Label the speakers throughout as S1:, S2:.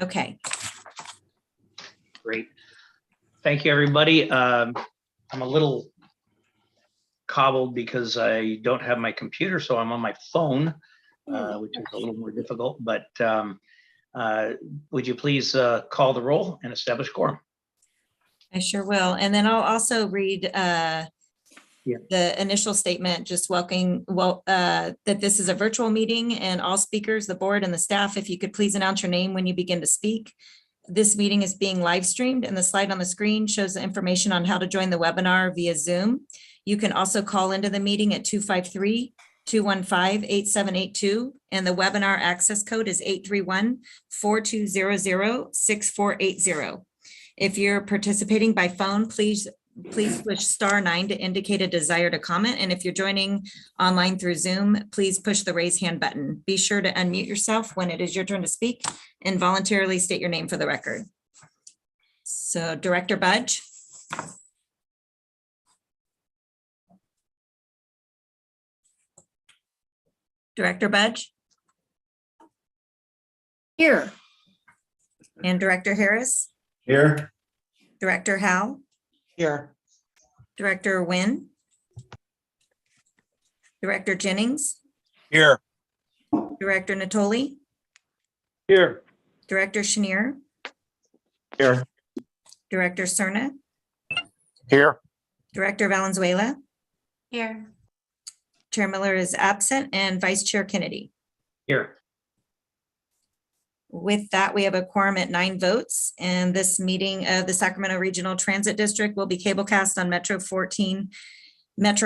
S1: Okay.
S2: Great. Thank you, everybody. I'm a little cobbled because I don't have my computer, so I'm on my phone, which is a little more difficult, but would you please call the roll and establish quorum?
S1: I sure will. And then I'll also read the initial statement, just welcoming, that this is a virtual meeting and all speakers, the board and the staff, if you could please announce your name when you begin to speak. This meeting is being live streamed and the slide on the screen shows the information on how to join the webinar via Zoom. You can also call into the meeting at 253-215-8782 and the webinar access code is 831-4200-6480. If you're participating by phone, please push *9 to indicate a desire to comment. And if you're joining online through Zoom, please push the raise hand button. Be sure to unmute yourself when it is your turn to speak and voluntarily state your name for the record. So Director Budge. Director Budge.
S3: Here.
S1: And Director Harris.
S4: Here.
S1: Director Howell.
S4: Here.
S1: Director Nguyen. Director Jennings.
S4: Here.
S1: Director Natoli.
S4: Here.
S1: Director Chenier.
S4: Here.
S1: Director Cerna.
S4: Here.
S1: Director Valenzuela.
S3: Here.
S1: Chair Miller is absent and Vice Chair Kennedy.
S2: Here.
S1: With that, we have a quorum at 9 votes, and this meeting of the Sacramento Regional Transit District will be cablecast on Metro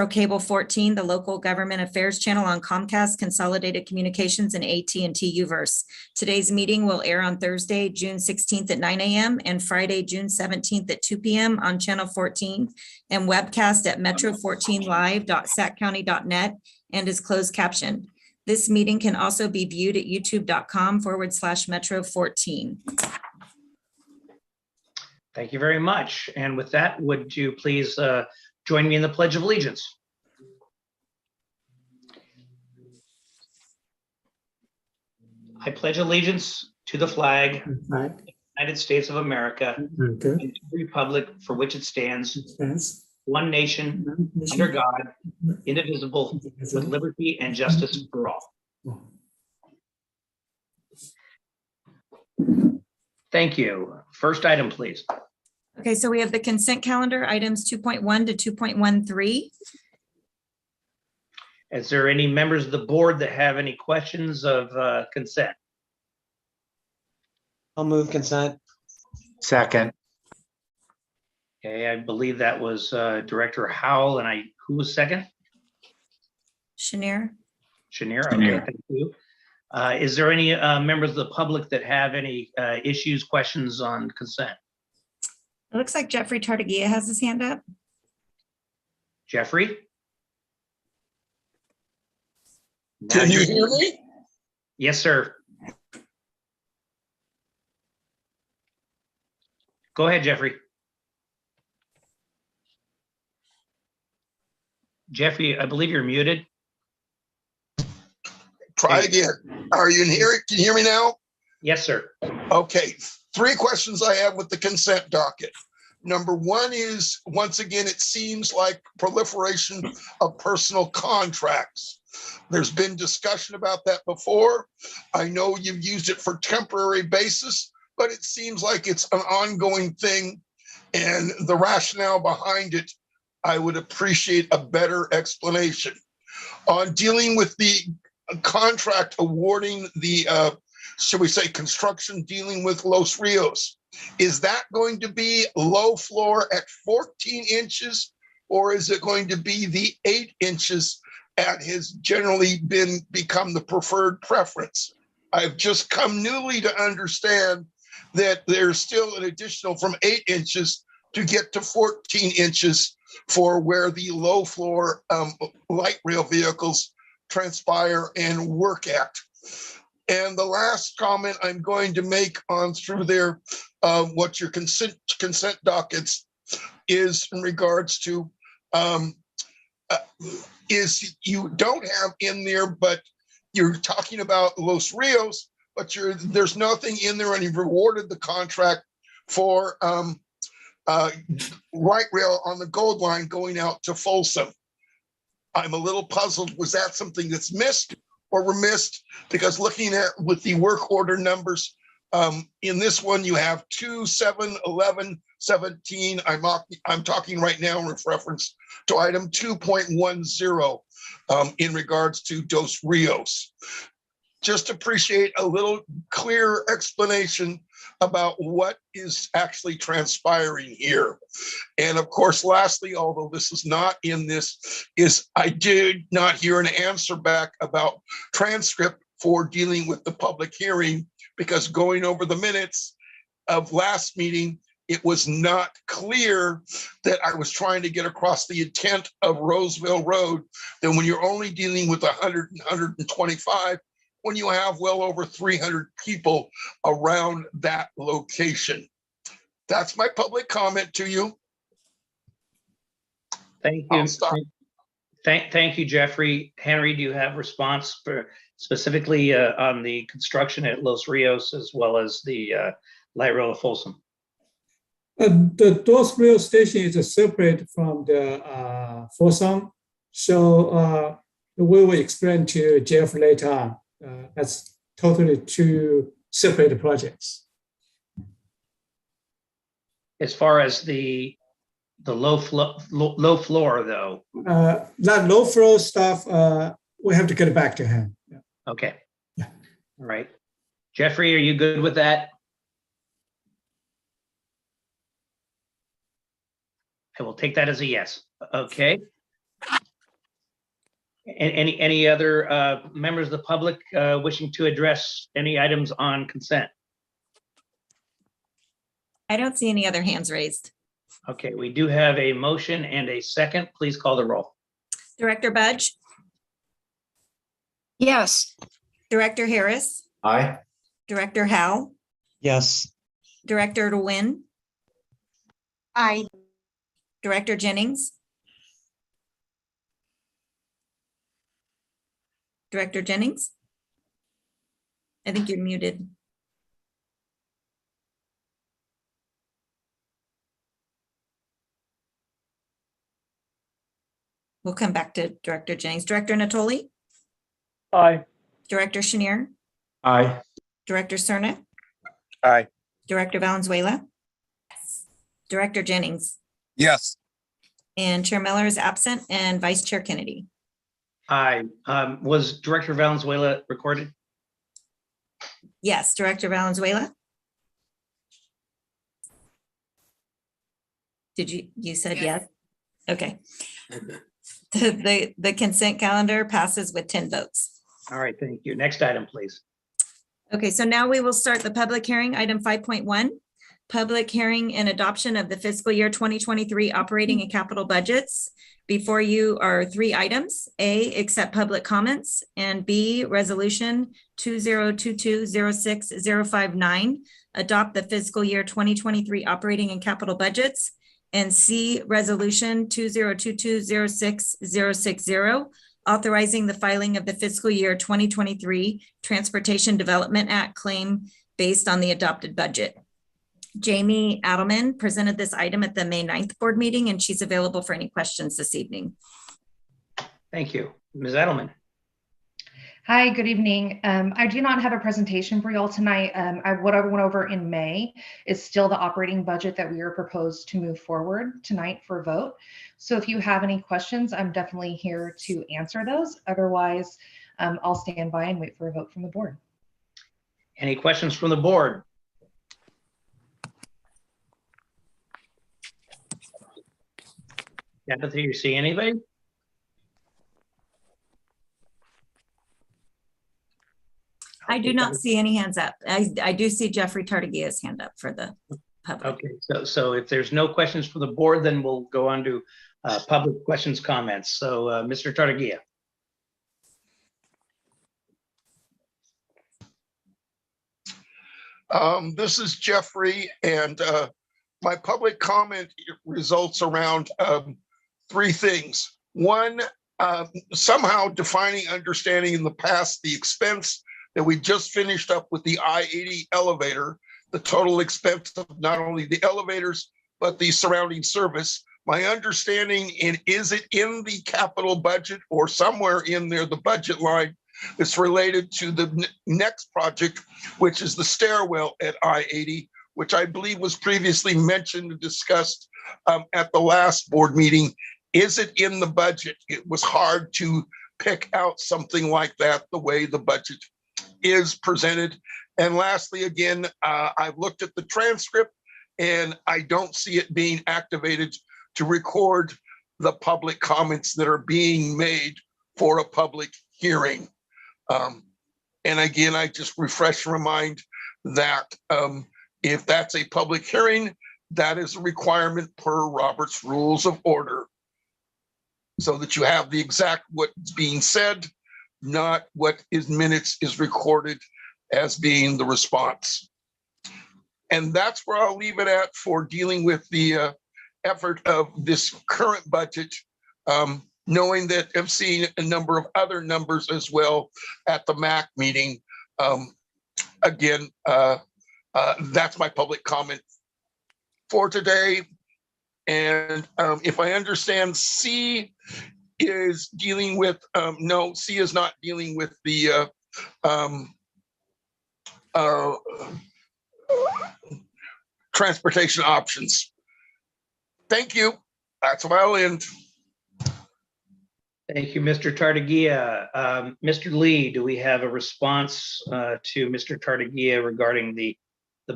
S1: Cable 14, the local government affairs channel on Comcast, Consolidated Communications, and AT&T Uverse. Today's meeting will air on Thursday, June 16th at 9 a.m. and Friday, June 17th at 2 p.m. on Channel 14 and webcast at metro14live.saccounty.net and is closed captioned. This meeting can also be viewed at youtube.com/metro14.
S2: Thank you very much. And with that, would you please join me in the Pledge of Allegiance? I pledge allegiance to the flag of the United States of America and to the republic for which it stands, one nation, under God, indivisible, with liberty and justice for all. Thank you. First item, please.
S1: Okay, so we have the consent calendar, items 2.1 to 2.13.
S2: Is there any members of the board that have any questions of consent?
S4: I'll move consent. Second.
S2: Okay, I believe that was Director Howell, and who was second?
S1: Chenier.
S2: Chenier, okay, thank you. Is there any members of the public that have any issues, questions on consent?
S1: It looks like Jeffrey Tartagia has his hand up.
S2: Jeffrey?
S5: Can you hear me?
S2: Yes, sir. Go ahead, Jeffrey. Jeffrey, I believe you're muted.
S5: Try again. Are you in here? Can you hear me now?
S2: Yes, sir.
S5: Okay. 3 questions I have with the consent docket. Number 1 is, once again, it seems like proliferation of personal contracts. There's been discussion about that before. I know you've used it for temporary basis, but it seems like it's an ongoing thing. And the rationale behind it, I would appreciate a better explanation. On dealing with the contract awarding the, should we say, construction dealing with Los Rios, is that going to be low floor at 14 inches, or is it going to be the 8 inches that has generally become the preferred preference? I've just come newly to understand that there's still an additional from 8 inches to get to 14 inches for where the low floor light rail vehicles transpire and work at. And the last comment I'm going to make on through there, what your consent dockets is in regards to, is you don't have in there, but you're talking about Los Rios, but there's nothing in there, and you've rewarded the contract for light rail on the Gold Line going out to Folsom. I'm a little puzzled. Was that something that's missed or were missed? Because looking at with the work order numbers, in this one you have 2, 7, 11, 17. I'm talking right now with reference to item 2.10 in regards to Dos Rios. Just appreciate a little clear explanation about what is actually transpiring here. And of course, lastly, although this is not in this, is I did not hear an answer back about transcript for dealing with the public hearing, because going over the minutes of last meeting, it was not clear that I was trying to get across the intent of Roseville Road. Then when you're only dealing with 100 and 125, when you have well over 300 people around that location. That's my public comment to you.
S2: Thank
S5: I'll
S2: you.
S5: stop.
S2: Thank you, Jeffrey. Henry, do you have response for specifically on the construction at Los Rios as well as the light rail of Folsom?
S6: The Dos Rios station is separate from the Folsom, so we will explain to Jeff later on. That's totally two separate projects.
S2: As far as the low floor, though.
S6: That low flow stuff, we have to get back to him. Yeah.
S2: Okay.
S6: Yeah.
S2: All right. Jeffrey, are you good with that? I will take that as a yes. Okay. Any other members of the public wishing to address any items on consent?
S1: I don't see any other hands raised.
S2: Okay, we do have a motion and a second. Please call the roll.
S1: Director Budge,
S3: Yes.
S1: Director Harris,
S4: Aye.
S1: Director Howe,
S4: Yes.
S1: Director DeWin,
S3: Aye.
S1: Director Jennings, Director Jennings? I think you're muted. We'll come back to Director Jennings. Director Natoli?
S4: Aye.
S1: Director Chenier?
S4: Aye.
S1: Director Cerna?
S4: Aye.
S1: Director Valenzuela? Director Jennings?
S4: Yes.
S1: And Chair Miller is absent, and Vice Chair Kennedy.
S2: Aye. Was Director Valenzuela recorded?
S1: Yes, Director Valenzuela? Did you said yes? Okay. The consent calendar passes with 10 votes.
S2: All right, thank you. Next item, please.
S1: Okay, so now we will start the public hearing, item 5.1. Public hearing and adoption of the fiscal year 2023 operating and capital budgets. Before you are 3 items. A, accept public comments, and B, resolution 2022-06-059, adopt the fiscal year 2023 operating and capital budgets, and C, resolution 2022-06-060, authorizing the filing of the fiscal year 2023 Transportation Development Act claim based on the adopted budget. Jamie Adelman presented this item at the May 9th board meeting, and she's available for any questions this evening.
S2: Thank you. Ms. Edelman.
S7: Hi, good evening. I do not have a presentation for you all tonight. What I went over in May is still the operating budget that we are proposed to move forward tonight for a vote. So if you have any questions, I'm definitely here to answer those. Otherwise, I'll stand by and wait for a vote from the board.
S2: Any questions from the board? Tabitha, you see anybody?
S1: I do not see any hands up. I do see Jeffrey Tartagia's hand up for the public.
S2: Okay, so if there's no questions from the board, then we'll go on to public questions, comments. So Mr. Tartagia.
S5: This is Jeffrey, and my public comment results around 3 things. One, somehow defining understanding in the past the expense that we just finished up with the I-80 elevator, the total expense of not only the elevators, but the surrounding service. My understanding, is it in the capital budget or somewhere in there, the budget line that's related to the next project, which is the stairwell at I-80, which I believe was previously mentioned and discussed at the last board meeting. Is it in the budget? It was hard to pick out something like that the way the budget is presented. And lastly, again, I've looked at the transcript and I don't see it being activated to record the public comments that are being made for a public hearing. And again, I just refresh and remind that if that's a public hearing, that is a requirement per Robert's Rules of Order, so that you have the exact what's being said, not what is minutes is recorded as being the response. And that's where I'll leave it at for dealing with the effort of this current budget, knowing that I've seen a number of other numbers as well at the MAC meeting. Again, that's my public comment for today. And if I understand, C is dealing with, no, C is not dealing with the transportation options. Thank you. That's where I'll end.
S2: Thank you, Mr. Tartaglia. Mr. Lee, do we have a response to Mr. Tartaglia regarding the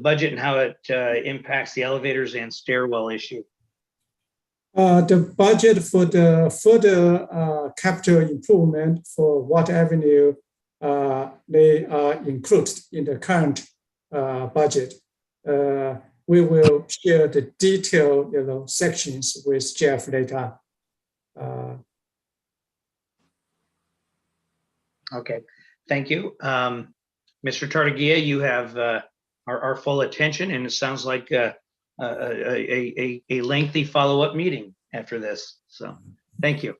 S2: budget and how it impacts the elevators and stairwell issue?
S6: The budget for the further capital improvement for Water Avenue, they are included in the current budget. We will share the detailed sections with Jeff later.
S2: Okay, thank you. Mr. Tartaglia, you have our full attention, and it sounds like a lengthy follow-up meeting after this. So thank you.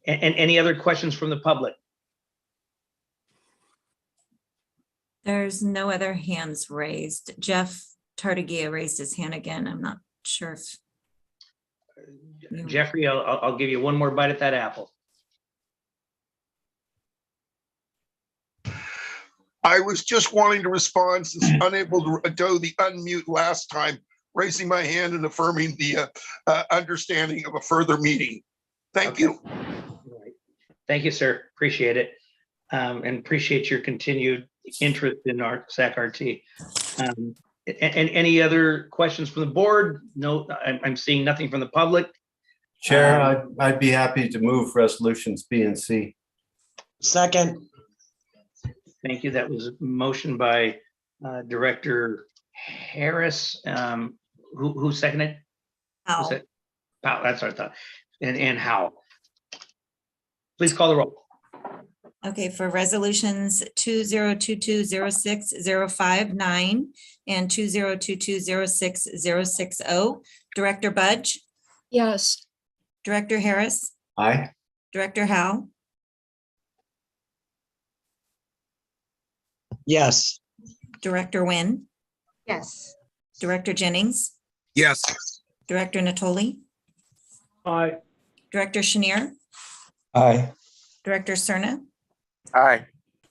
S2: And any other questions from the public?
S1: There's no other hands raised. Jeff Tartaglia raised his hand again. I'm not sure if.
S2: Jeffrey, I'll give you one more bite at that apple.
S5: I was just wanting to respond since unable to do the unmute last time, raising my hand and affirming the understanding of a further meeting. Thank you.
S2: Right. Thank you, sir. Appreciate it. And appreciate your continued interest in our SacRT. And any other questions from the board? No, I'm seeing nothing from the public.
S8: Chair, I'd be happy to move resolutions B and C.
S4: Second.
S2: Thank you. That was a motion by Director Harris. Who seconded? Was it? Powell, that's what I thought. And Howell. Please call the roll.
S1: Okay, for resolutions 2022-06-059 and 2022-06-060, Director Budge,
S3: Yes.
S1: Director Harris,
S8: Aye.
S1: Director Howe,
S4: Yes.
S1: Director Nguyen,
S3: Yes.
S1: Director Jennings,
S4: Yes.
S1: Director Natoli,
S4: Aye.
S1: Director Chenier,
S4: Aye.
S1: Director Cerna,
S4: Aye.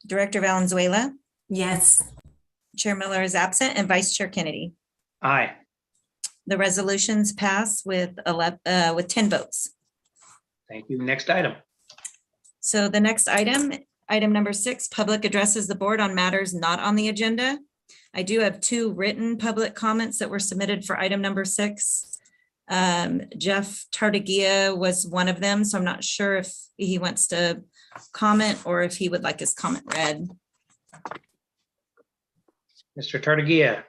S1: Director Valenzuela,
S9: Yes.
S1: Chair Miller is absent, and Vice Chair Kennedy.
S2: Aye.
S1: The resolutions pass with 10 votes.
S2: Thank you. Next item.
S1: So the next item, item number 6, public addresses the board on matters not on the agenda. I do have 2 written public comments that were submitted for item number 6. Jeff Tartaglia was one of them, so I'm not sure if he wants to comment or if he would like his comment read.
S2: Mr. Tartaglia,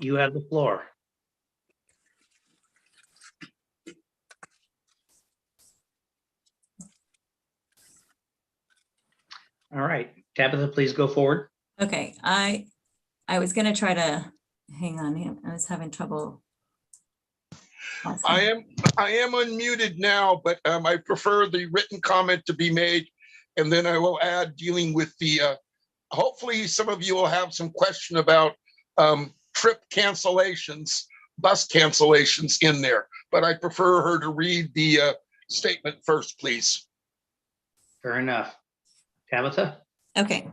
S2: you have the floor. All right, Tabitha, please go forward.
S1: Okay, I was gonna try to, hang on, I was having trouble.
S5: I am unmuted now, but I prefer the written comment to be made And then I will add dealing with the, hopefully some of you will have some question about trip cancellations, bus cancellations in there, but I prefer her to read the statement first, please.
S2: Fair enough. Tabitha?
S1: Okay.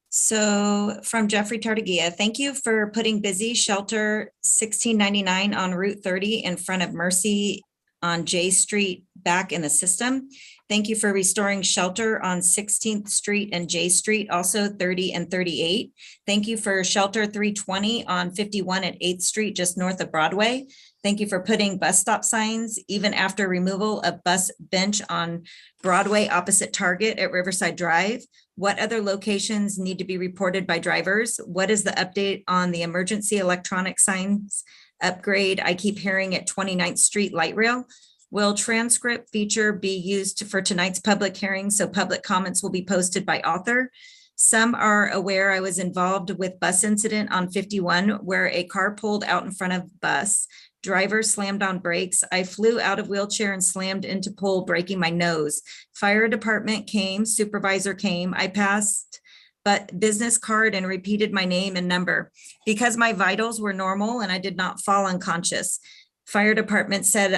S1: So from Jeffrey Tartagia, thank you for putting busy shelter 1699 on Route 30 in front of Mercy on J Street back in the system. Thank you for restoring shelter on 16th Street and J Street, also 30 and 38. Thank you for shelter 320 on 51 at 8th Street, just north of Broadway. Thank you for putting bus stop signs, even after removal of bus bench on Broadway opposite Target at Riverside Drive. What other locations need to be reported by drivers? What is the update on the emergency electronic signs upgrade I keep hearing at 29th Street Light Rail? Will transcript feature be used for tonight's public hearing so public comments will be posted by author? Some are aware I was involved with bus incident on 51 where a car pulled out in front of bus. Driver slammed on brakes. I flew out of wheelchair and slammed into pole, breaking my nose. Fire department came, supervisor came. I passed but business card and repeated my name and number. Because my vitals were normal and I did not fall unconscious. Fire department said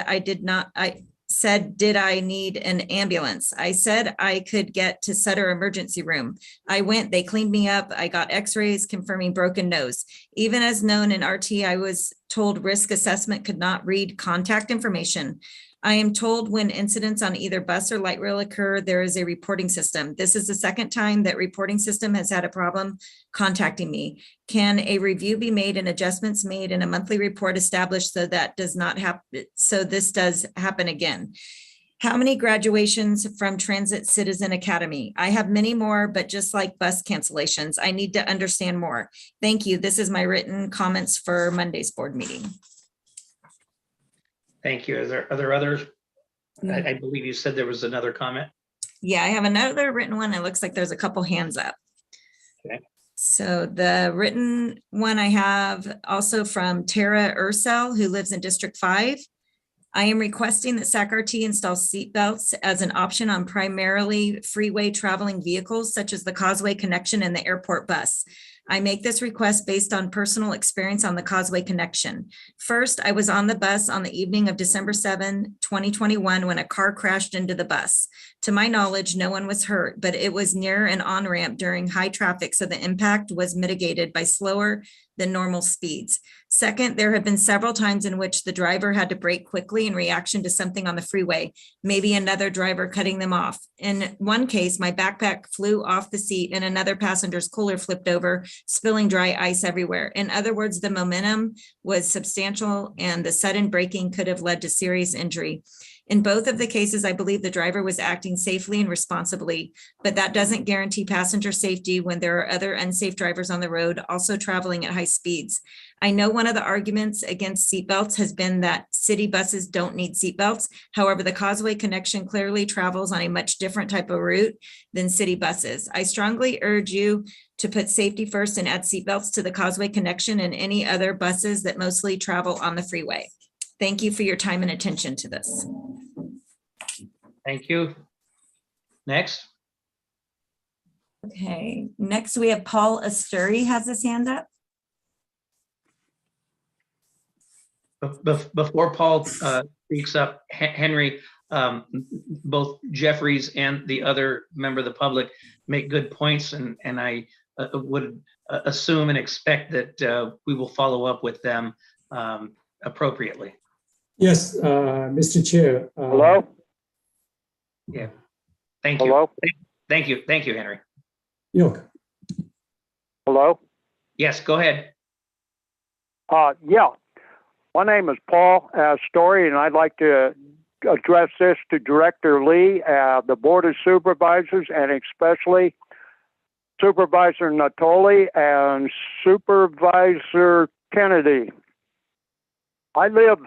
S1: did I need an ambulance? I said I could get to Sutter emergency room. I went, they cleaned me up. I got x-rays confirming broken nose. Even as known in RT, I was told risk assessment could not read contact information. I am told when incidents on either bus or light rail occur, there is a reporting system. This is the second time that reporting system has had a problem contacting me. Can a review be made and adjustments made in a monthly report established so that does not happen, so this does happen again? How many graduations from Transit Citizen Academy? I have many more, but just like bus cancellations, I need to understand more. Thank you. This is my written comments for Monday's board meeting.
S2: Thank you. Are there others? I believe you said there was another comment.
S1: Yeah, I have another written one. It looks like there's a couple hands up.
S2: Okay.
S1: So the written one I have also from Tara Ursel, who lives in District 5. I am requesting that SacRT install seatbelts as an option on primarily freeway traveling vehicles such as the Causeway Connection and the airport bus. I make this request based on personal experience on the Causeway Connection. First, I was on the bus on the evening of December 7, 2021, when a car crashed into the bus. To my knowledge, no one was hurt, but it was near an on-ramp during high traffic, so the impact was mitigated by slower than normal speeds. Second, there have been several times in which the driver had to brake quickly in reaction to something on the freeway, maybe another driver cutting them off. In one case, my backpack flew off the seat and another passenger's cooler flipped over, spilling dry ice everywhere. In other words, the momentum was substantial and the sudden braking could have led to serious injury. In both of the cases, I believe the driver was acting safely and responsibly, but that doesn't guarantee passenger safety when there are other unsafe drivers on the road also traveling at high speeds. I know one of the arguments against seatbelts has been that city buses don't need seatbelts. However, the Causeway Connection clearly travels on a much different type of route than city buses. I strongly urge you to put safety first and add seatbelts to the Causeway Connection and any other buses that mostly travel on the freeway. Thank you for your time and attention to this.
S2: Thank you. Next.
S1: Okay, next we have Paul Asturi has his hand up.
S2: Before Paul speaks up, Henry, both Jeffries and the other member of the public make good points, and I would assume and expect that we will follow up with them appropriately.
S6: Yes, Mr. Chair.
S4: Hello?
S2: Yeah. Thank you.
S4: Hello?
S2: Thank you. Thank you, Henry.
S6: York.
S4: Hello?
S2: Yes, go ahead.
S4: Yeah. My name is Paul Story, and I'd like to address this to Director Lee, the Board of Supervisors, and especially Supervisor Natoli and Supervisor Kennedy. I live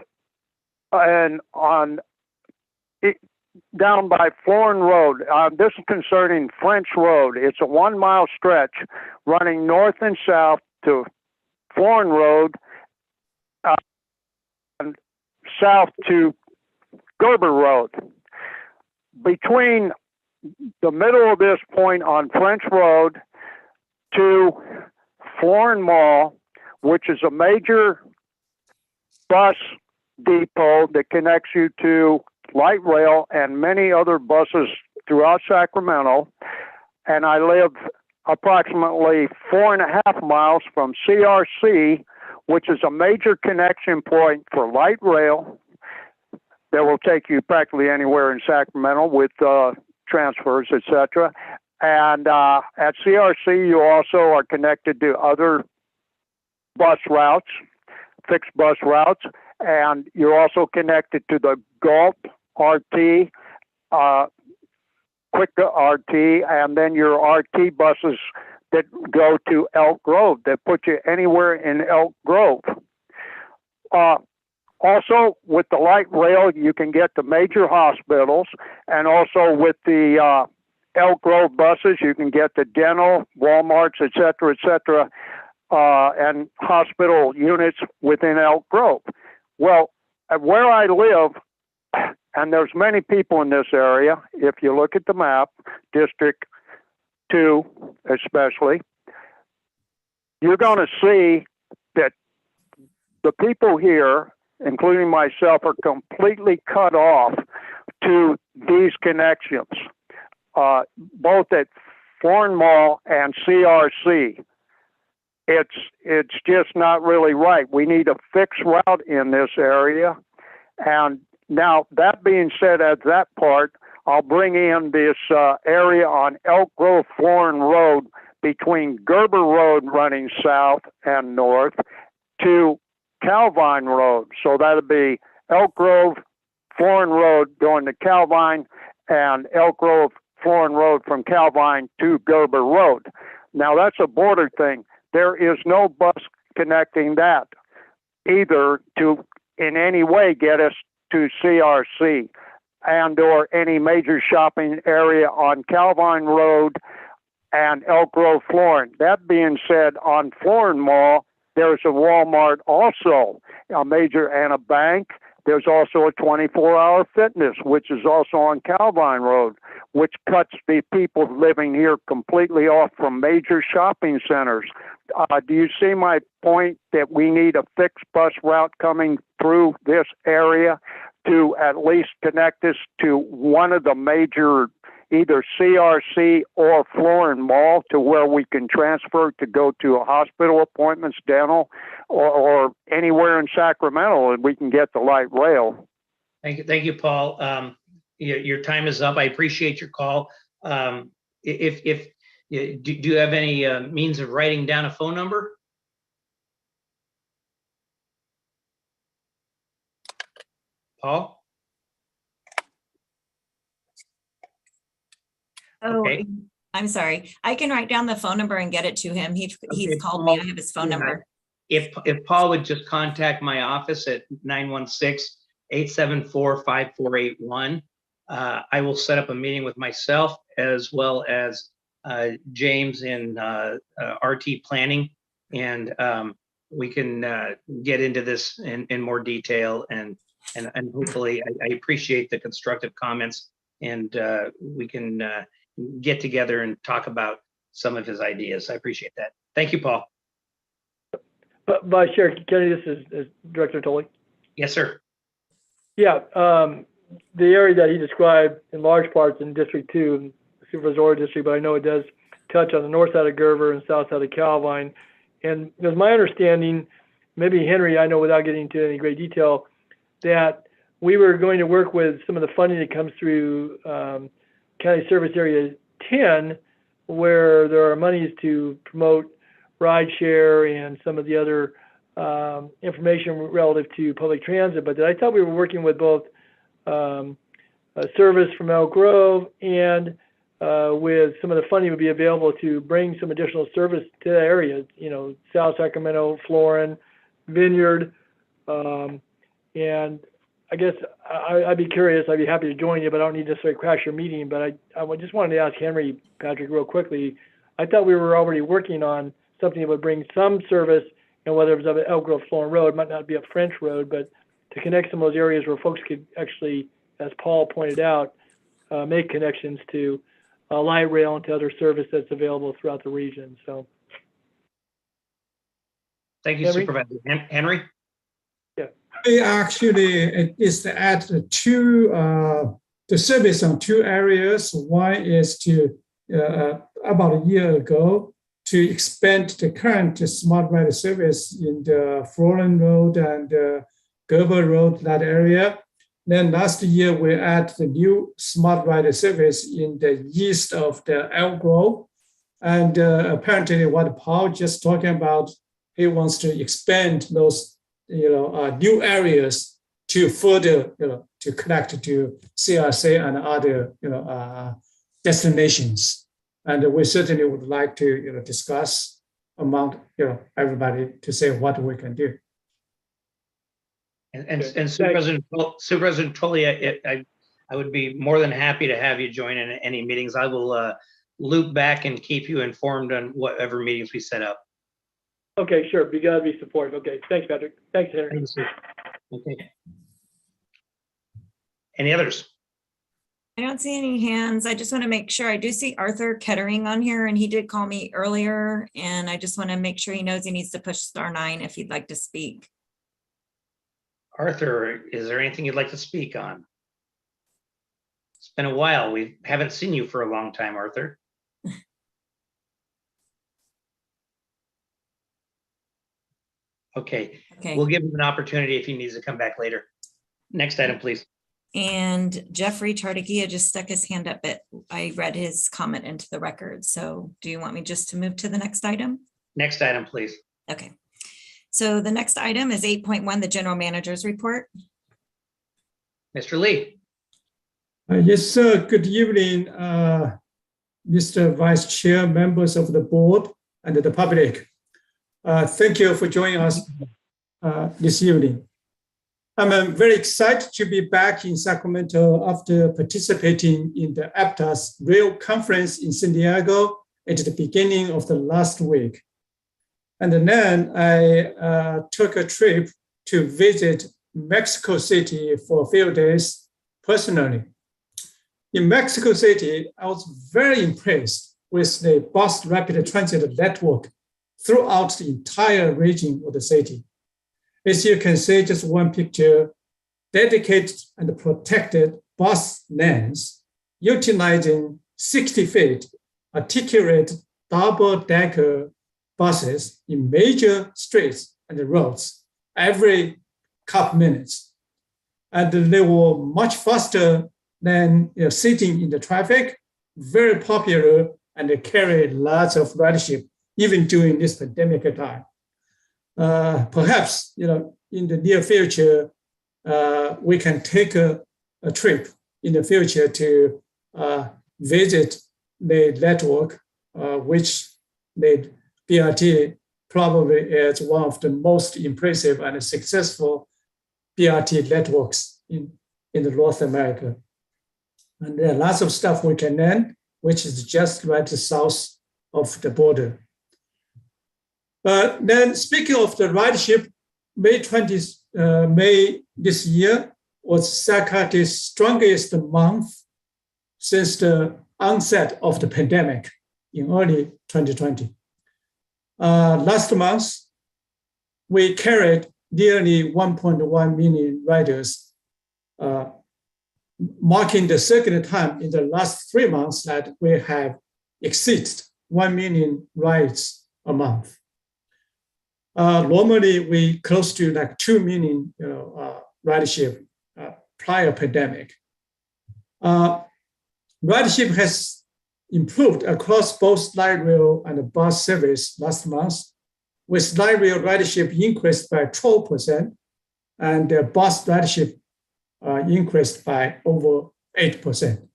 S4: down by Florin Road. This is concerning French Road. It's a 1 mile stretch running north and south to Florin Road and south to Gerber Road. Between the middle of this point on French Road to Florin Mall, which is a major bus depot that connects you to light rail and many other buses throughout Sacramento. And I live approximately 4.5 miles from CRC, which is a major connection point for light rail that will take you practically anywhere in Sacramento with transfers, etc. And at CRC, you also are connected to other bus routes, fixed bus routes, and you're also connected to the Gulf RT, Quick RT, and then your RT buses that go to Elk Grove that put you anywhere in Elk Grove. Also, with the light rail, you can get to major hospitals, and also with the Elk Grove buses, you can get to dental, Walmarts, et cetera, and hospital units within Elk Grove. Well, where I live, and there's many people in this area, if you look at the map, District 2 especially, you're going to see that the people here, including myself, are completely cut off to these connections, both at Florin Mall and CRC. It's just not really right. We need a fixed route in this area. And now, that being said, at that part, I'll bring in this area on Elk Grove Florin Road between Gerber Road running south and north to Calvine Road. So that'll be Elk Grove Florin Road going to Calvine, and Elk Grove Florin Road from Calvine to Gerber Road. Now, that's a border thing. There is no bus connecting that either to in any way get us to CRC and or any major shopping area on Calvine Road and Elk Grove Florin. That being said, on Florin Mall, there's a Walmart also, a major, and a bank. There's also a 24-hour fitness, which is also on Calvine Road, which cuts the people living here completely off from major shopping centers. Do you see my point that we need a fixed bus route coming through this area to at least connect us to one of the major, either CRC or Florin Mall, to where we can transfer to go to a hospital appointments, dental, or anywhere in Sacramento, and we can get the light rail?
S2: Thank you, Paul. Your time is up. I appreciate your call. If do you have any means of writing down a phone number? Paul?
S1: Oh,
S2: Okay.
S1: I'm sorry. I can write down the phone number and get it to him. He's
S2: Okay,
S1: called me.
S2: Paul,
S1: I have his phone
S2: yeah.
S1: number.
S2: If Paul would just contact my office at 916-874-5481, I will set up a meeting with myself as well as James in RT Planning, and we can get into this in more detail, and hopefully I appreciate the constructive comments, and we can get together and talk about some of his ideas. I appreciate that. Thank you, Paul.
S9: Vice Chair Kennedy, this is Director Tully.
S2: Yes, sir.
S9: Yeah, the area that he described in large parts in District 2, Supervisory District, but I know it does touch on the north side of Gerber and south side of Calvine. And it was my understanding, maybe Henry, I know without getting into any great detail, that we were going to work with some of the funding that comes through County Service Area 10, where there are monies to promote rideshare and some of the other information relative to public transit. But I thought we were working with both a service from Elk Grove and with some of the funding would be available to bring some additional service to that area, you know, South Sacramento, Florin, Vineyard. And I guess I'd be curious, I'd be happy to join you, but I don't need to necessarily crash your meeting. But I just wanted to ask Henry, Patrick, real quickly. I thought we were already working on something that would bring some service, and whether it was up at Elk Grove Florin Road, might not be a French road, but to connect some of those areas where folks could actually, as Paul pointed out, make connections to light rail and to other service that's available throughout the region. So,
S2: Thank you,
S9: Henry?
S2: Supervisor. Henry?
S6: We actually is to add the service on two areas. One is to about a year ago to expand the current smart rider service in the Florin Road and Gerber Road, that area. Then last year we add the new smart rider service in the east of the Elk Grove. And apparently what Paul just talking about, he wants to expand those new areas to further, to connect to CRC and other, destinations. And we certainly would like to, discuss among, everybody to say what we can do.
S2: And Supervisor Tully, I would be more than happy to have you join in any meetings. I will loop back and keep you informed on whatever meetings we set up.
S9: okay, sure. You got to be supportive. Okay, thanks, Patrick. Thanks, Henry.
S2: Thanks. Okay. Any others?
S1: I don't see any hands. I just want to make sure. I do see Arthur Kettering on here, and he did call me earlier, and I just want to make sure he knows he needs to push *9 if he'd like to speak.
S2: Arthur, is there anything you'd like to speak on? It's been a while. We haven't seen you for a long time, Arthur. Okay,
S1: Okay.
S2: we'll give him an opportunity if he needs to come back later. Next item, please.
S1: And Jeffrey Chartagia just stuck his hand up, but I read his comment into the record. So do you want me just to move to the next item?
S2: Next item, please.
S1: Okay. So the next item is 8.1, the general manager's report.
S2: Mr. Lee.
S6: Yes, sir. Good evening, Mr. Vice Chair, members of the board, and the public. Thank you for joining us this evening. I'm very excited to be back in Sacramento after participating in the APTA's Rail Conference in San Diego at the beginning of the last week. And then I took a trip to visit Mexico City for a few days personally. In Mexico City, I was very impressed with the bus rapid transit network throughout the entire region of the city. As you can see, just one picture, dedicated and protected bus lanes utilizing 60 feet articulate double-decker buses in major streets and roads every couple minutes. And they were much faster than sitting in the traffic, very popular, and they carry lots of ridership, even during this pandemic time. Perhaps, in the near future, we can take a trip in the future to visit the network, which the BRT probably is one of the most impressive and successful BRT networks in North America. And there are lots of stuff we can learn, which is just right south of the border. But then speaking of the ridership, May this year was SacRT's strongest month since the onset of the pandemic in early 2020. Last month, we carried nearly 1.1 million riders, marking the second time in the last 3 months that we have exceeded 1 million rides a month. Normally, we close to like 2 million ridership prior pandemic. Ridership has improved across both light rail and bus service last month, with light rail ridership increased by 12% and bus ridership increased by over 8%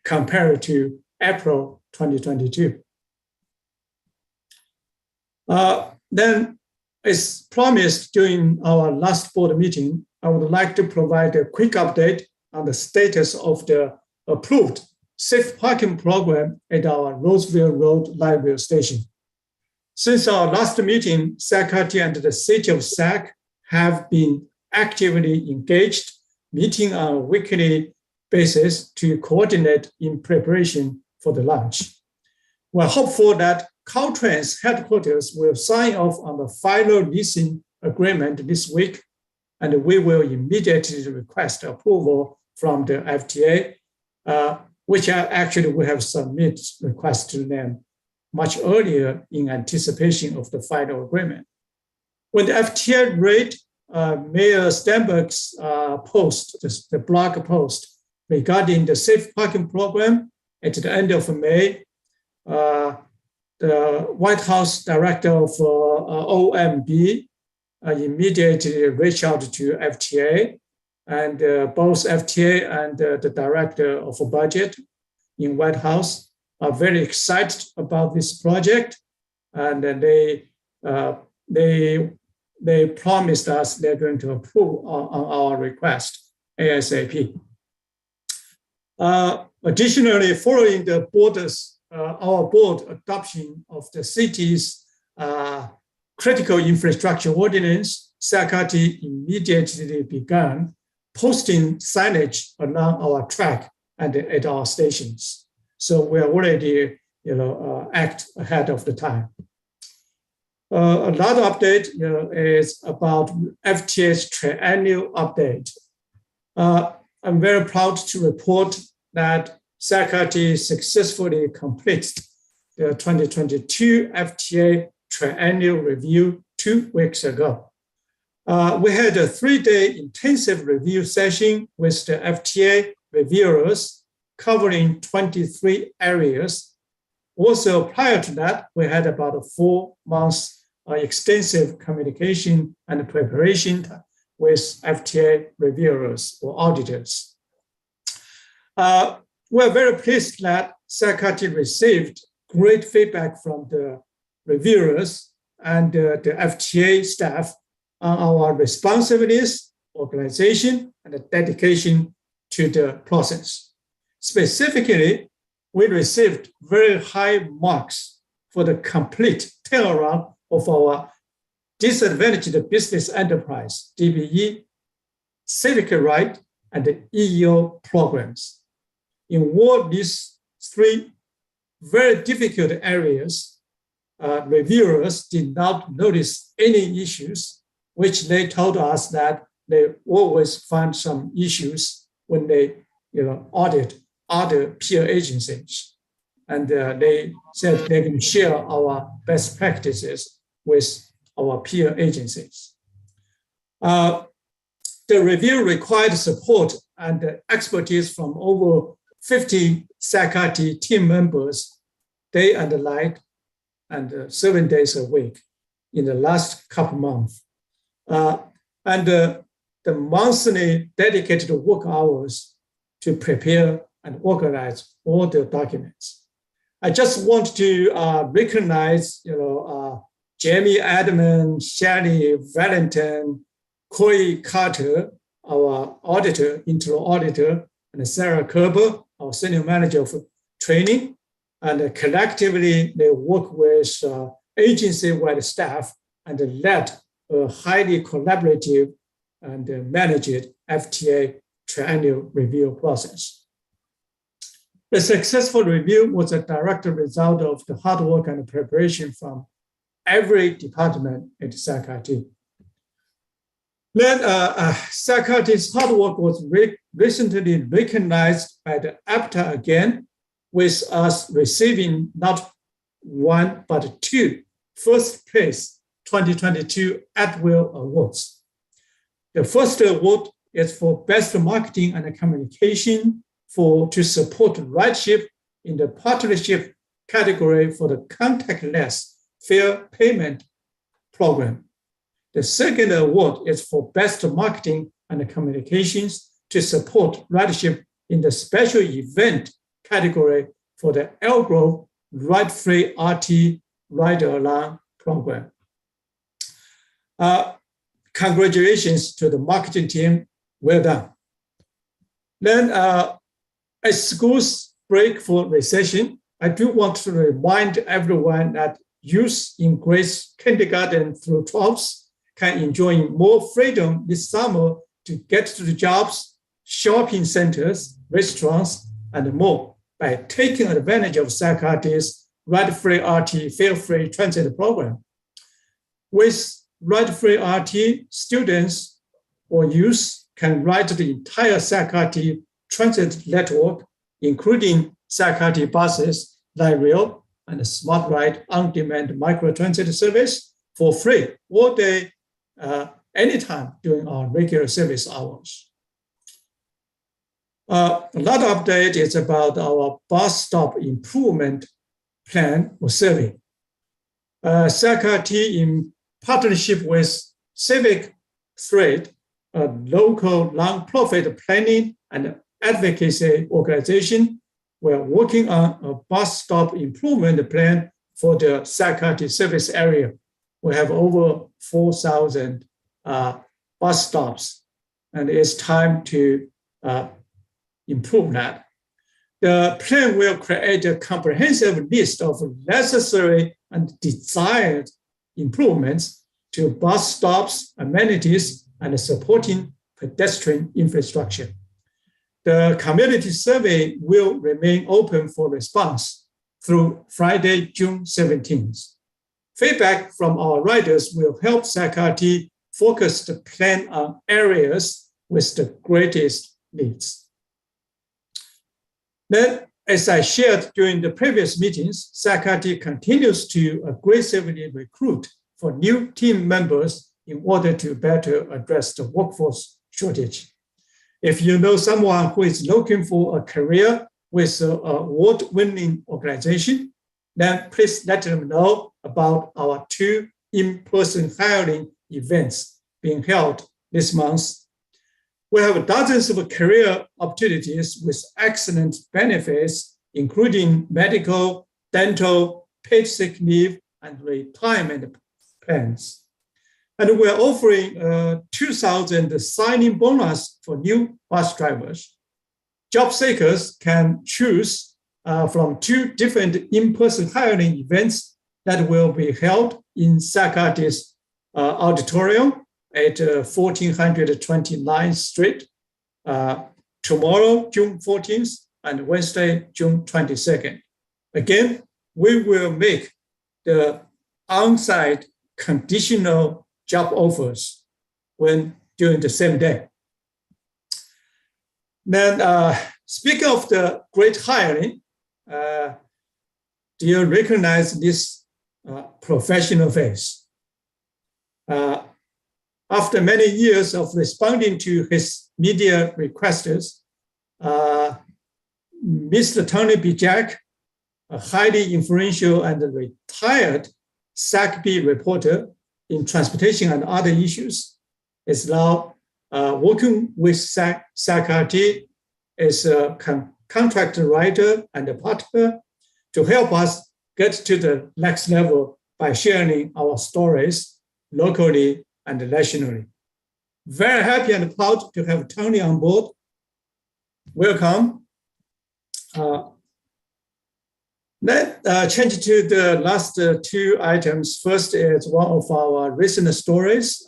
S6: compared to April 2022. Then, as promised during our last board meeting, I would like to provide a quick update on the status of the approved safe parking program at our Roseville Road light rail station. Since our last meeting, SacRT and the City of Sac have been actively engaged, meeting on a weekly basis to coordinate in preparation for the launch. We're hopeful that Caltrans headquarters will sign off on the final leasing agreement this week, and we will immediately request approval from the FTA, which actually we have submitted requests to them much earlier in anticipation of the final agreement. When the FTA read Mayor Stenberg's post, the blog post regarding the safe parking program at the end of May, the White House director of OMB immediately reached out to FTA, and both FTA and the director of budget in White House are very excited about this project, and they promised us they're going to approve on our request ASAP. Additionally, following the our board adoption of the city's critical infrastructure ordinance, SacRT immediately began posting signage along our track and at our stations. So we are already, act ahead of the time. Another update is about FTA's triennial update. I'm very proud to report that SacRT successfully completed the 2022 FTA Triennial Review 2 weeks ago. We had a 3-day intensive review session with the FTA reviewers covering 23 areas. Also, prior to that, we had about 4 months extensive communication and preparation with FTA reviewers or auditors. We're very pleased that SacRT received great feedback from the reviewers and the FTA staff on our responsiveness, organization, and dedication to the process. Specifically, we received very high marks for the complete turnaround of our disadvantaged business enterprise, DBE, civic right, and the EO programs. In all these 3 very difficult areas, reviewers did not notice any issues, which they told us that they always find some issues when they audit other peer agencies. And they said they can share our best practices with our peer agencies. The review required support and expertise from over 50 SacRT team members, day and night, and 7 days a week in the last couple months. And the monthly dedicated work hours to prepare and organize all the documents. I just want to recognize, Jamie Adman, Shelley Valentin, Corey Carter, our auditor, internal auditor, and Sarah Kerber, our senior manager for training. And collectively, they work with agency-wide staff and led a highly collaborative and managed FTA triennial review process. The successful review was a direct result of the hard work and preparation from every department at SacRT. Then SacRT's hard work was recently recognized by the APTA again, with us receiving not 1, but 2 first place 2022 AdWheel awards. The first award is for Best Marketing and Communication to support ridership in the partnership category for the contactless fare payment program. The second award is for Best Marketing and Communications to support ridership in the special event category for the Elgrove Ride-Free RT Ride-Along program. Congratulations to the marketing team, well done. Then as schools break for recession, I do want to remind everyone that youth in grades kindergarten through 12th can enjoy more freedom this summer to get to the jobs, shopping centers, restaurants, and more by taking advantage of SacRT's Ride-Free RT Fare-Free Transit program. With Ride-Free RT, students or youth can ride the entire SacRT transit network, including SacRT buses, light rail, and Smart Ride on-demand microtransit service for free all day, anytime during our regular service hours. Another update is about our bus stop improvement plan or survey. SacRT, in partnership with Civic Thread, a local nonprofit planning and advocacy organization, we're working on a bus stop improvement plan for the SacRT service area. We have over 4,000 bus stops, and it's time to improve that. The plan will create a comprehensive list of necessary and desired improvements to bus stops, amenities, and supporting pedestrian infrastructure. The community survey will remain open for response through Friday, June 17th. Feedback from our riders will help SacRT focus the plan on areas with the greatest needs. Then, as I shared during the previous meetings, SacRT continues to aggressively recruit for new team members in order to better address the workforce shortage. If you know someone who is looking for a career with an award-winning organization, then please let them know about our 2 in-person hiring events being held this month. We have dozens of career opportunities with excellent benefits, including medical, dental, paid sick leave, and retirement plans. And we're offering 2,000 signing bonus for new bus drivers. Job seekers can choose from 2 different in-person hiring events that will be held in SacRT's auditorium at 1429th Street tomorrow, June 14th, and Wednesday, June 22nd. Again, we will make the on-site conditional job offers during the same day. Then, speaking of the great hiring, do you recognize this professional face? After many years of responding to his media requests, Mr. Tony B. Jack, a highly influential and retired SacB reporter in transportation and other issues, is now working with SacRT as a contract writer and a partner to help us get to the next level by sharing our stories locally and nationally. Very happy and proud to have Tony on board. Welcome. Let's change to the last 2 items. First is one of our recent stories,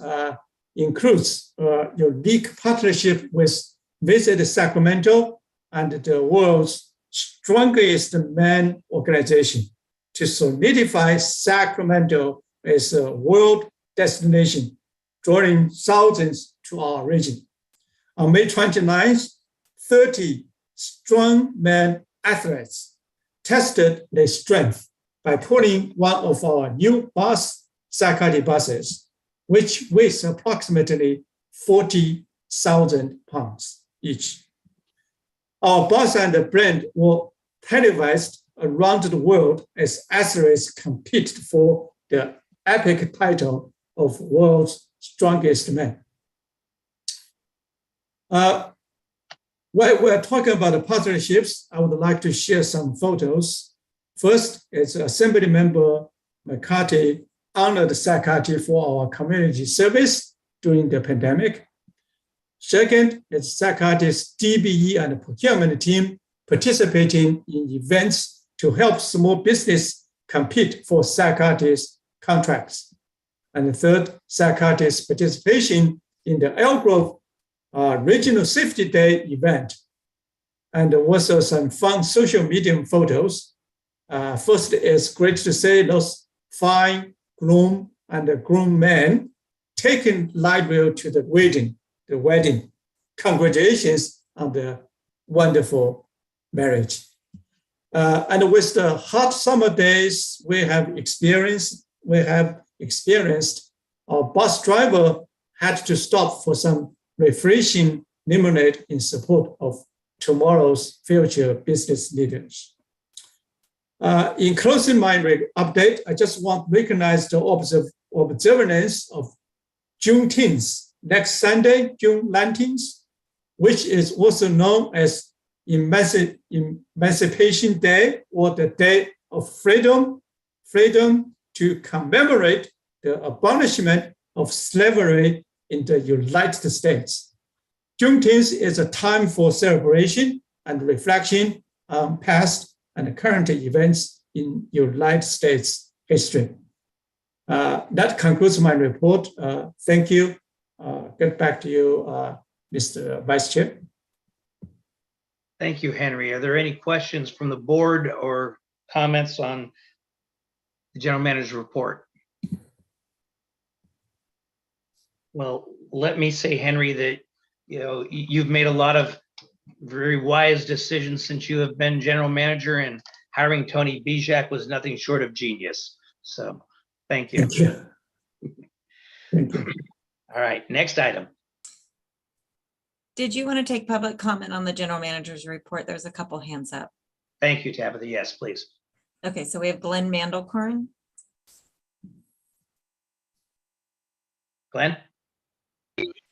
S6: includes a unique partnership with Visit Sacramento and the world's strongest man organization to solidify Sacramento as a world destination, drawing thousands to our region. On May 29th, 30 strongman athletes tested their strength by pulling one of our new SacRT buses, which weighs approximately 40,000 pounds each. Our bus and the brand were televised around the world as athletes competed for the epic title of World's Strongest Man. While we're talking about the partnerships, I would like to share some photos. First, it's Assemblymember McCarthy honored SacRT for our community service during the pandemic. Second, it's SacRT's DBE and procurement team participating in events to help small business compete for SacRT's contracts. And third, SacRT's participation in the Elk Grove Regional Safety Day event, and also some fun social media photos. First, it's great to see those fine groom and groom men taking light rail to the wedding. Congratulations on the wonderful marriage. And with the hot summer days we have experienced, our bus driver had to stop for some refreshing lemonade in support of tomorrow's future business leaders. In closing my update, I just want to recognize the observance of Juneteenth, next Sunday, June 19th, which is also known as Emancipation Day, or the Day of Freedom to commemorate the abolishment of slavery in the United States. Juneteenth is a time for celebration and reflection on past and current events in United States history. That concludes my report. Thank you. Get back to you, Mr. Vice Chair.
S2: Thank you, Henry. Are there any questions from the board or comments on the general manager's report? Well, let me say, Henry, that you've made a lot of very wise decisions since you have been general manager, and hiring Tony Bijak was nothing short of genius. So thank you.
S6: Thank you. Thank you.
S2: All right, next item.
S1: Did you want to take public comment on the general manager's report? There's a couple hands up.
S2: Thank you, Tabitha. Yes, please.
S1: Okay, so we have Glenn Mandelkorn.
S2: Glenn?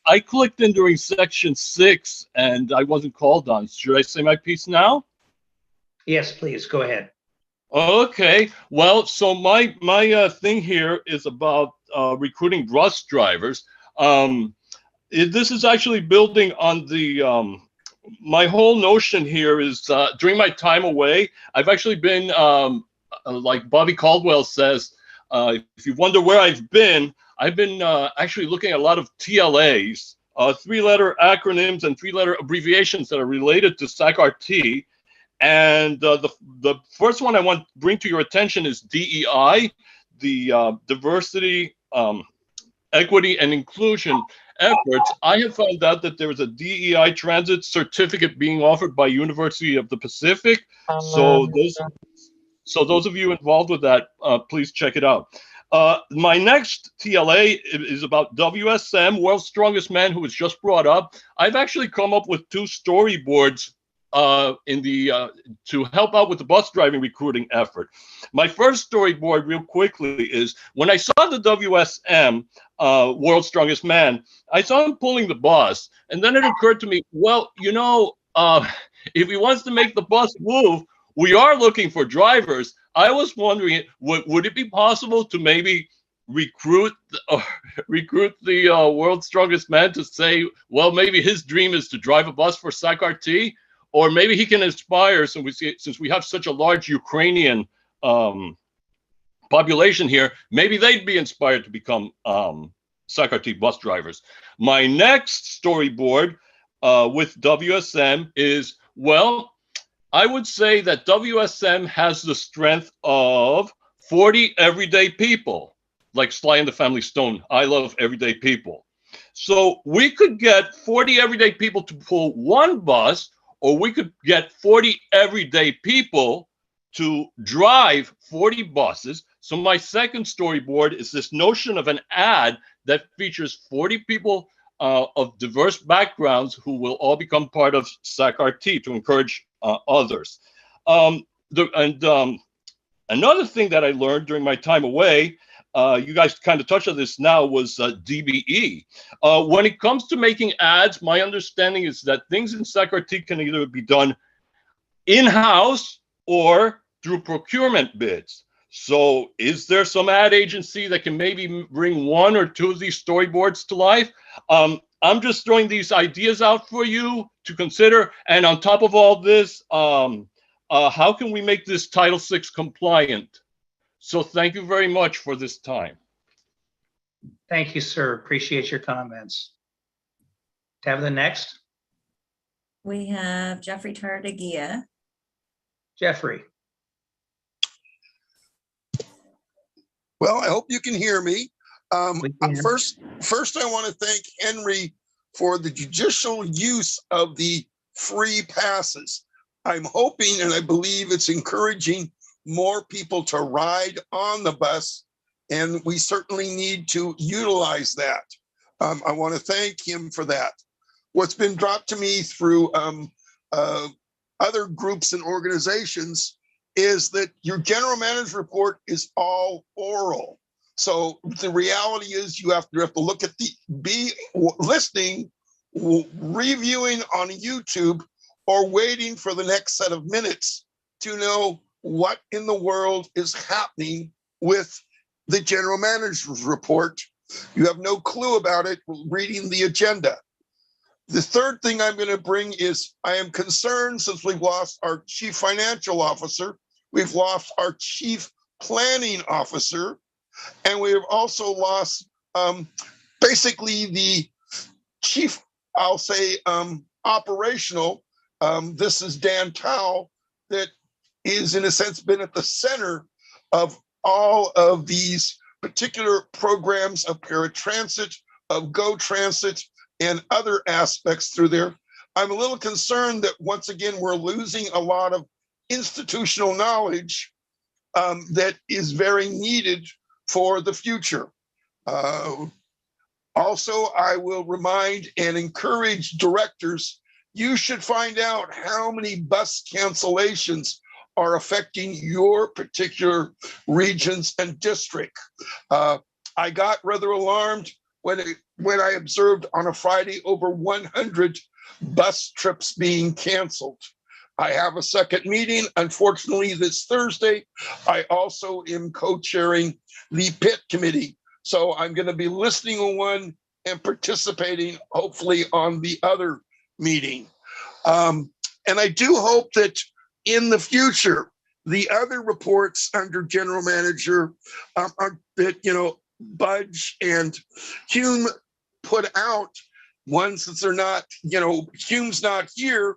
S10: I clicked in during section 6 and I wasn't called on. Should I say my piece now?
S2: Yes, please. Go ahead.
S10: Okay. Well, so my thing here is about recruiting bus drivers. This is actually building on the my whole notion here is during my time away, I've actually been like Bobby Caldwell says, if you wonder where I've been actually looking at a lot of TLAs, 3-letter acronyms and 3-letter abbreviations that are related to SacRT. And the first one I want to bring to your attention is DEI, the diversity, equity, and inclusion efforts. I have found out that there is a DEI transit certificate being offered by University of the Pacific. So those of you involved with that, please check it out. My next TLA is about WSM, World's Strongest Man, who was just brought up. I've actually come up with 2 storyboards to help out with the bus driving recruiting effort. My first storyboard, real quickly, is when I saw the WSM, World's Strongest Man, I saw him pulling the bus, and then it occurred to me, well, if he wants to make the bus move, we are looking for drivers. I was wondering, would it be possible to maybe recruit the World's Strongest Man to say, well, maybe his dream is to drive a bus for SacRT? Or maybe he can inspire, since we have such a large Ukrainian population here, maybe they'd be inspired to become SacRT bus drivers. My next storyboard with WSM is, well, I would say that WSM has the strength of 40 everyday people, like Sly and the Family Stone. I love everyday people. So we could get 40 everyday people to pull one bus, or we could get 40 everyday people to drive 40 buses. So my second storyboard is this notion of an ad that features 40 people of diverse backgrounds who will all become part of SacRT to encourage others. Another thing that I learned during my time away, you guys kind of touched on this now, was DBE. When it comes to making ads, my understanding is that things in SacRT can either be done in-house or through procurement bids. So is there some ad agency that can maybe bring 1 or 2 of these storyboards to life? I'm just throwing these ideas out for you to consider. And on top of all this, how can we make this Title VI compliant? So thank you very much for this time.
S2: Thank you, sir. Appreciate your comments. Tabitha, next.
S1: We have Jeffrey Tardagia.
S2: Jeffrey.
S5: Well, I hope you can hear me.
S2: We can.
S5: First, I want to thank Henry for the judicial use of the free passes. I'm hoping and I believe it's encouraging more people to ride on the bus, and we certainly need to utilize that. I want to thank him for that. What's been dropped to me through other groups and organizations is that your general manager report is all oral. So the reality is you have to look at listening, reviewing on YouTube, or waiting for the next set of minutes to know what in the world is happening with the general manager's report. You have no clue about it reading the agenda. The third thing I'm going to bring is I am concerned since we've lost our chief financial officer, we've lost our chief planning officer, and we have also lost basically the chief, I'll say, operational. This is Dan Towle, that is in a sense been at the center of all of these particular programs of paratransit, of Go Transit, and other aspects through there. I'm a little concerned that once again, we're losing a lot of institutional knowledge that is very needed for the future. Also, I will remind and encourage directors, you should find out how many bus cancellations are affecting your particular regions and district. I got rather alarmed when I observed on a Friday over 100 bus trips being canceled. I have a second meeting, unfortunately, this Thursday. I also am co-chairing the PIT committee. So I'm going to be listening on one and participating, hopefully, on the other meeting. And I do hope that in the future, the other reports under general manager that, Budge and Hume put out, one since they're not, Hume's not here,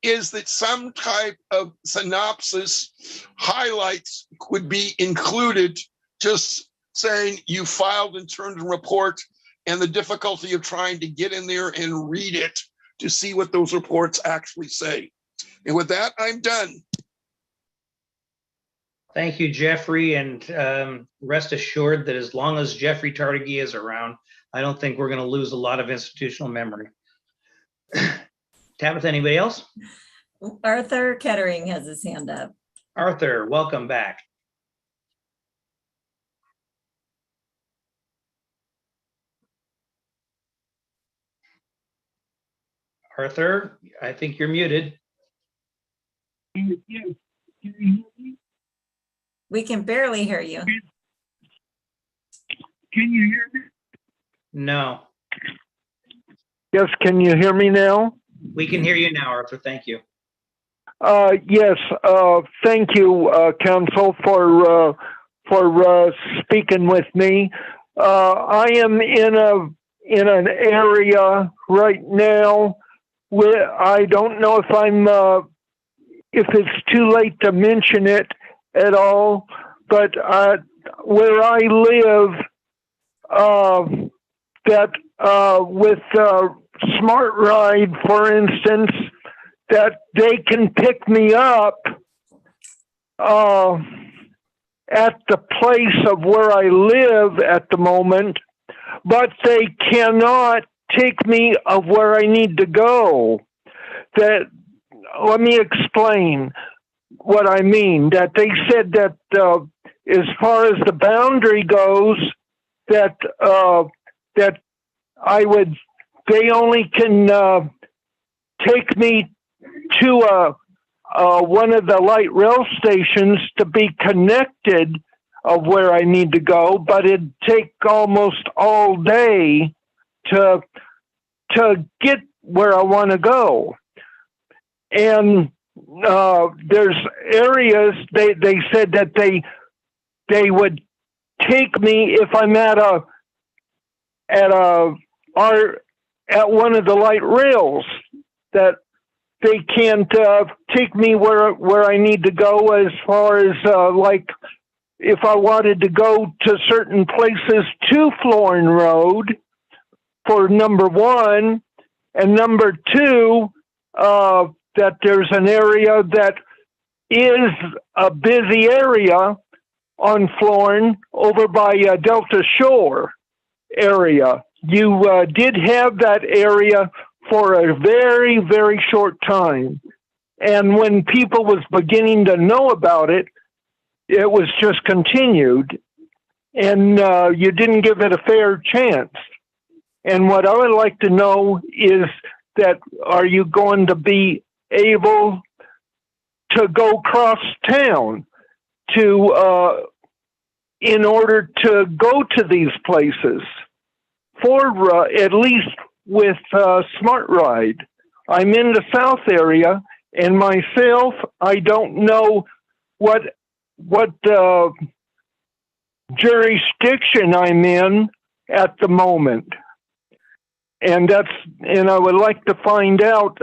S5: is that some type of synopsis highlights would be included, just saying you filed and turned a report and the difficulty of trying to get in there and read it to see what those reports actually say. And with that, I'm done.
S2: Thank you, Jeffrey, and rest assured that as long as Jeffrey Tardagia is around, I don't think we're going to lose a lot of institutional memory. Tabitha, anybody else?
S1: Arthur Kettering has his hand up.
S2: Arthur, welcome back. Arthur, I think you're muted.
S4: Yes. Can you hear me?
S1: We can barely hear you.
S4: Can you hear me?
S2: No,
S4: Yes, can you hear me now?
S2: we can hear you now, Arthur. Thank you.
S4: Yes, thank you, Council, for speaking with me. I am in an area right now where I don't know if it's too late to mention it at all, but where I live, with Smart Ride, for instance, that they can pick me up at the place of where I live at the moment, but they cannot take me of where I need to go. Let me explain what I mean. That they said that as far as the boundary goes, that they only can take me to one of the light rail stations to be connected of where I need to go, but it'd take almost all day to get where I want to go. And there's areas they said that they would take me if I'm at a at one of the light rails, that they can't take me where I need to go, as far as like if I wanted to go to certain places to Florin Road, for number one, and number two, that there's an area that is a busy area on Florin over by Delta Shore area. You did have that area for a very, very short time. And when people was beginning to know about it, it was just continued. And you didn't give it a fair chance. And what I would like to know is that, are you going to be able to go cross town to in order to go to these places for at least with Smart Ride? I'm in the South area, and myself, I don't know what jurisdiction I'm in at the moment. And I would like to find out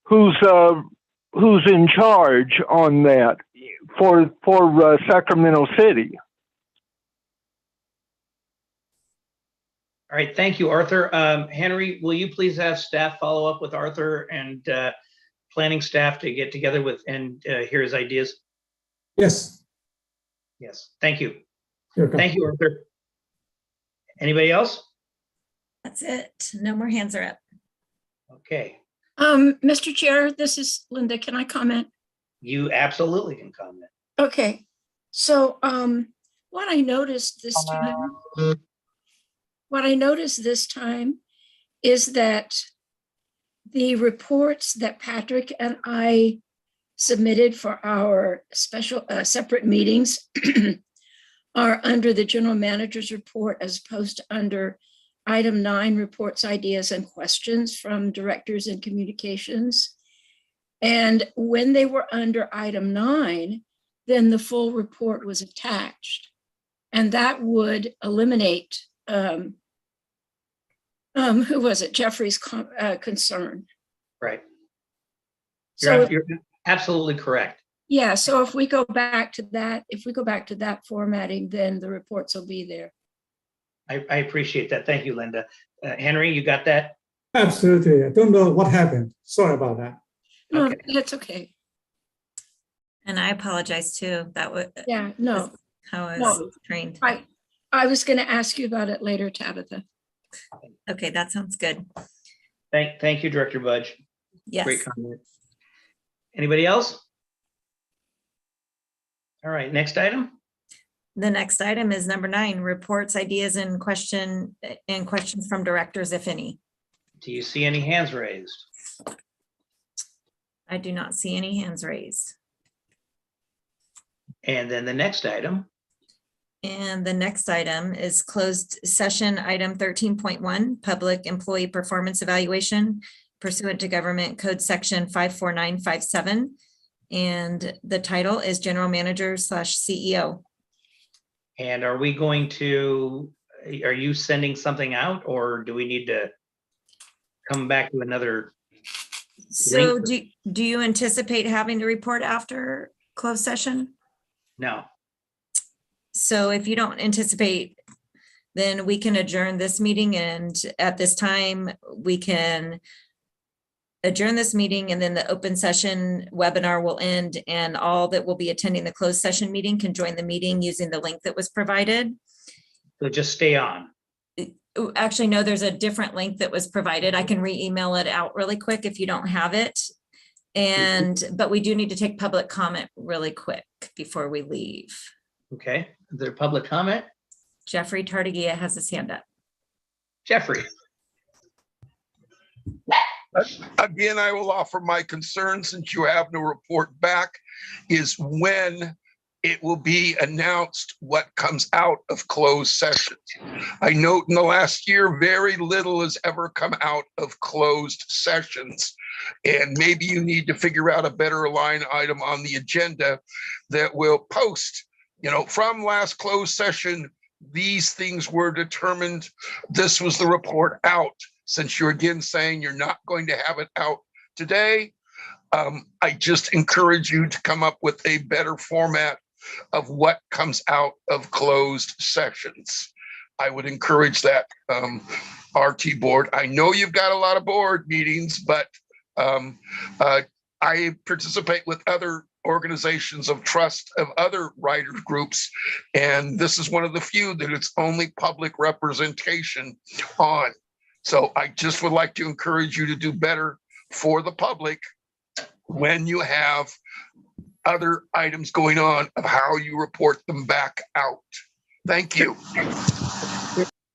S4: who's in charge on that for Sacramento City.
S2: All right, thank you, Arthur. Henry, will you please have staff follow up with Arthur and planning staff to get together with and hear his ideas?
S6: Yes.
S2: Yes, thank you.
S6: You're welcome.
S2: Thank you, Arthur. Anybody else?
S1: That's it. No more hands are up.
S2: Okay,
S3: Mr. Chair, this is Linda. Can I comment?
S2: you absolutely can comment.
S3: Okay. So what I noticed this time is that the reports that Patrick and I submitted for our special separate meetings are under the general manager's report, as opposed to under item 9, reports, ideas, and questions from directors and communications. And when they were under item 9, then the full report was attached. And that would eliminate, who was it? Jeffrey's concern.
S2: Right.
S3: So
S2: You're absolutely correct.
S3: yeah, so if we go back to that formatting, then the reports will be there.
S2: I appreciate that. Thank you, Linda. Henry, you got that?
S6: Absolutely. I don't know what happened. Sorry about that.
S3: No,
S2: Okay.
S3: that's okay.
S1: And I apologize too. That was
S3: Yeah, no,
S1: how I
S3: No.
S1: was trained.
S3: I was going to ask you about it later, Tabitha.
S1: Okay, that sounds good.
S2: Thank you, Director Budge.
S1: Yes.
S2: Great comment. Anybody else? All right, next item.
S1: The next item is number 9, reports, ideas, and questions from directors, if any.
S2: Do you see any hands raised?
S1: I do not see any hands raised.
S2: And then the next item.
S1: And the next item is closed session item 13.1, public employee performance evaluation pursuant to government code section 54957. And the title is general manager / CEO.
S2: And are we going to, are you sending something out, or do we need to come back to another?
S1: So
S2: link?
S1: do you anticipate having to report after closed session?
S2: No.
S1: So if you don't anticipate, then we can adjourn this meeting, and at this time we can adjourn this meeting, and then the open session webinar will end, and all that will be attending the closed session meeting can join the meeting using the link that was provided.
S2: So just stay on.
S1: Actually, no, there's a different link that was provided. I can re-email it out really quick if you don't have it. But we do need to take public comment really quick before we leave.
S2: Okay, is there public comment?
S1: Jeffrey Tartagia has his hand up.
S2: Jeffrey.
S5: Again, I will offer my concern, since you have no report back, is when it will be announced what comes out of closed sessions. I note in the last year, very little has ever come out of closed sessions. And maybe you need to figure out a better line item on the agenda that will post, from last closed session, these things were determined. This was the report out. since you're again saying you're not going to have it out today, I just encourage you to come up with a better format of what comes out of closed sessions. I would encourage that, RT board. I know you've got a lot of board meetings, but I participate with other organizations of trust of other writer groups, and this is one of the few that it's only public representation on. So I just would like to encourage you to do better for the public when you have other items going on of how you report them back out. Thank you.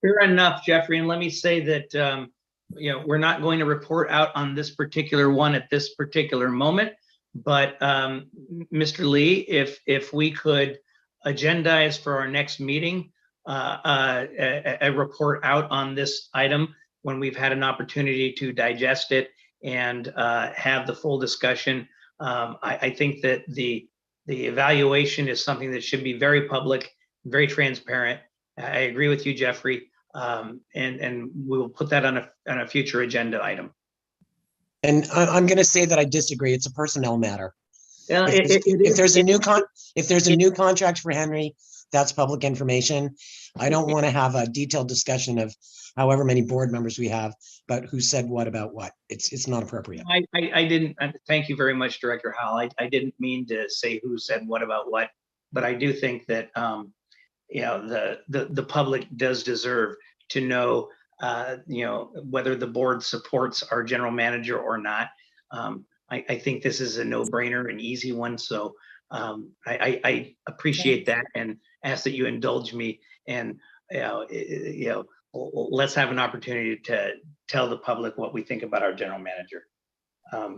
S2: Fair enough, Jeffrey. And let me say that, we're not going to report out on this particular one at this particular moment. But Mr. Lee, if we could agendize for our next meeting, a report out on this item when we've had an opportunity to digest it and have the full discussion. I think that the evaluation is something that should be very public, very transparent. I agree with you, Jeffrey, and we will put that on a future agenda item.
S11: And I'm going to say that I disagree. It's a personnel matter. If there's a new contract for Henry, that's public information. I don't want to have a detailed discussion of however many board members we have, but who said what about what. It's not appropriate.
S2: I didn't. Thank you very much, Director Howell. I didn't mean to say who said what about what, but I do think that the public does deserve to know whether the board supports our general manager or not. I think this is a no-brainer, an easy one. So I appreciate that and ask that you indulge me, and let's have an opportunity to tell the public what we think about our general manager.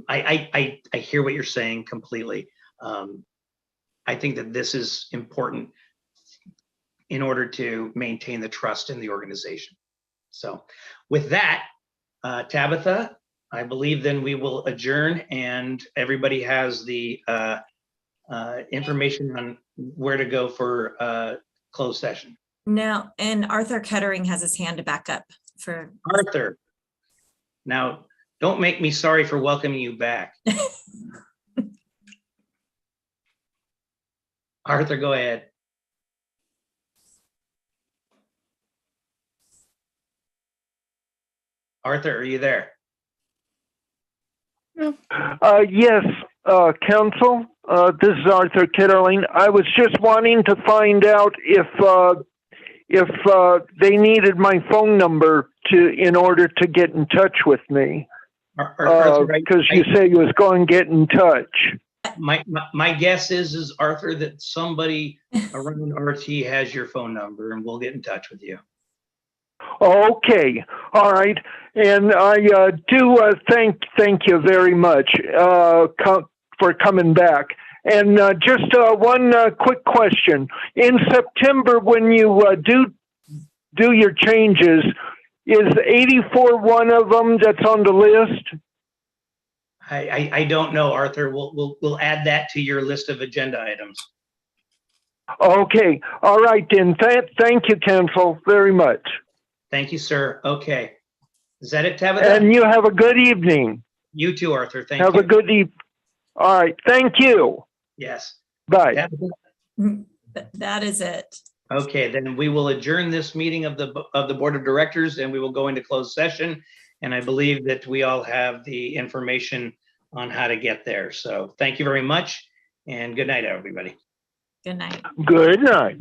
S2: I hear what you're saying completely. I think that this is important in order to maintain the trust in the organization. So with that, Tabitha, I believe then we will adjourn, and everybody has the information on where to go for closed session.
S1: No, and Arthur Kettering has his hand to back up for.
S2: Arthur, now don't make me sorry for welcoming you back. Arthur, go ahead. Arthur, are you there?
S4: Yes, Council. This is Arthur Kitterling. I was just wanting to find out if they needed my phone number in order to get in touch with me. Because you said you was going to get in touch.
S2: My guess is Arthur, that somebody around RT has your phone number, and we'll get in touch with you.
S4: Okay, all right, and I do thank you very much for coming back. And just one quick question: in September, when you do your changes, is 84 one of them that's on the list?
S2: I don't know, Arthur. We'll add that to your list of agenda items.
S4: Okay, all right then. Thank you, Council, very much.
S2: Thank you, sir. Okay. Is that it, Tabitha?
S4: And you have a good evening.
S2: You too, Arthur. Thank you.
S4: Have a good evening. All right. Thank you.
S2: Yes.
S4: Bye.
S2: Tabitha?
S1: That is it.
S2: Okay, then we will adjourn this meeting of the Board of Directors, and we will go into closed session. And I believe that we all have the information on how to get there. So thank you very much, and good night, everybody.
S1: Good night.
S4: Good night.